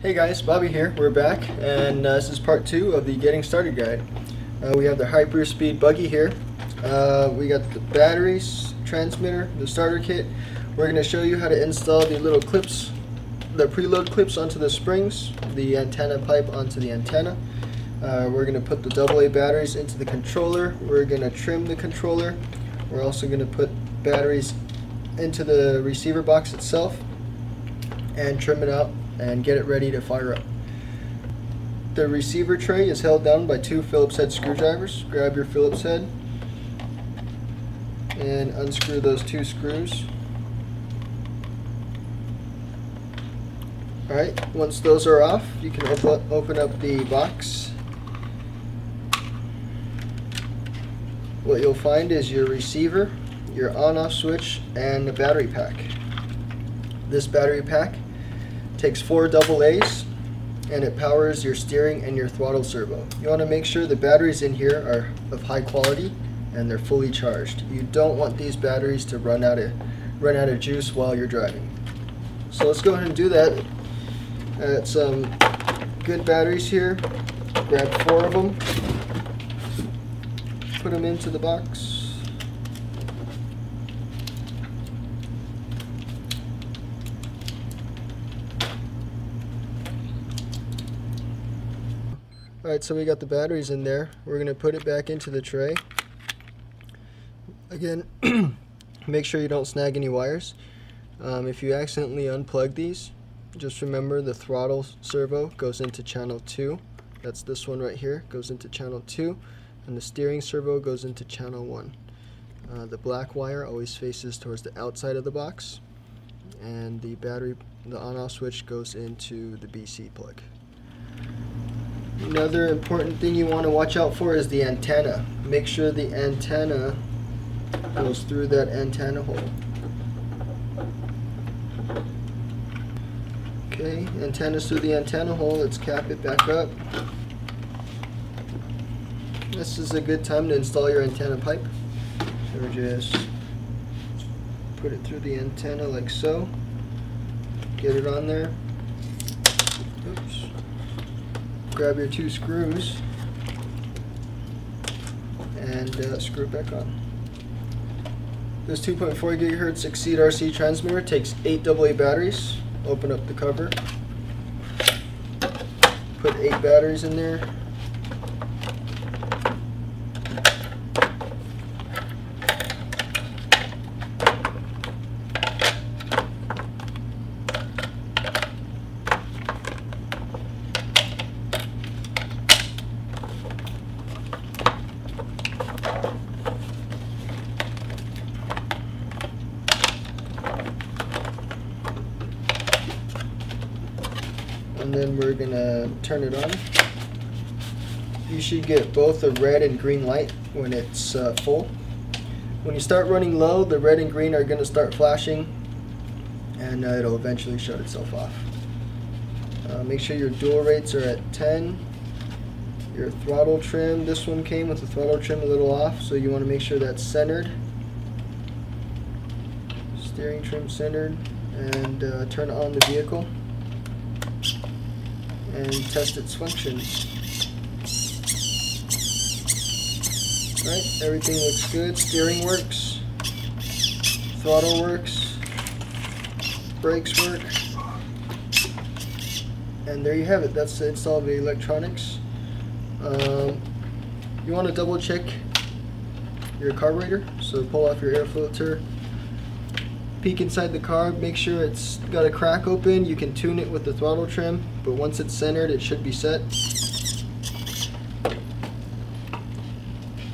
Hey guys, Bobby here. We're back, and this is part 2 of the Getting Started guide. We have the Hyperspeed buggy here. We got the batteries, transmitter, the starter kit. We're going to show you how to install the little clips, the preload clips onto the springs, the antenna pipe onto the antenna. We're going to put the AA batteries into the controller. We're going to trim the controller. We're also going to put batteries into the receiver box itself and trim it out and get it ready to fire up. The receiver tray is held down by 2 Phillips head screwdrivers. Grab your Phillips head and unscrew those 2 screws. Alright, once those are off, you can open up the box. What you'll find is your receiver, your on-off switch, and the battery pack. This battery pack takes 4 AA's and it powers your steering and your throttle servo. You want to make sure the batteries in here are of high quality and they're fully charged. You don't want these batteries to run out of juice while you're driving. So let's go ahead and do that. Got some good batteries here. Grab 4 of them. Put them into the box. Alright, so we got the batteries in there. We're going to put it back into the tray. Again, make sure you don't snag any wires. If you accidentally unplug these, just remember the throttle servo goes into channel 2. That's this one right here, goes into channel 2. And the steering servo goes into channel 1. The black wire always faces towards the outside of the box. And the on-off switch goes into the BC plug. Another important thing you want to watch out for is the antenna. Make sure the antenna goes through that antenna hole. Okay, antenna's through the antenna hole. Let's cap it back up. This is a good time to install your antenna pipe. So just put it through the antenna like so. Get it on there. Oops. Grab your 2 screws and screw it back on. This 2.4 GHz Exceed RC transmitter takes 8 AA batteries. Open up the cover. Put 8 batteries in there. And then we're gonna turn it on. You should get both a red and green light when it's full. When you start running low, the red and green are gonna start flashing and it'll eventually shut itself off. Make sure your dual rates are at 10. Your throttle trim, this one came with the throttle trim a little off, so you want to make sure that's centered. Steering trim centered, and turn on the vehicle and test its function. Alright, everything looks good. Steering works, throttle works, brakes work, and there you have it. That's the install of the electronics. You want to double check your carburetor, so pull off your air filter, peek inside the car, make sure it's got a crack open. You can tune it with the throttle trim, but once it's centered it should be set.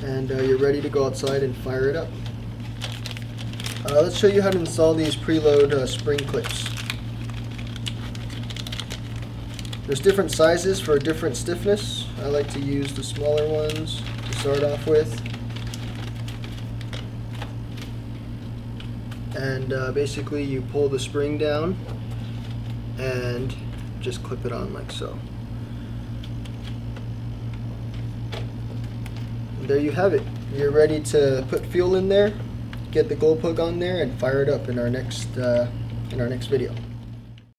And you're ready to go outside and fire it up. Let's show you how to install these preload spring clips. There's different sizes for different stiffness. I like to use the smaller ones to start off with. And basically you pull the spring down and just clip it on like so. And there you have it. You're ready to put fuel in there, get the glow plug on there, and fire it up in our next video.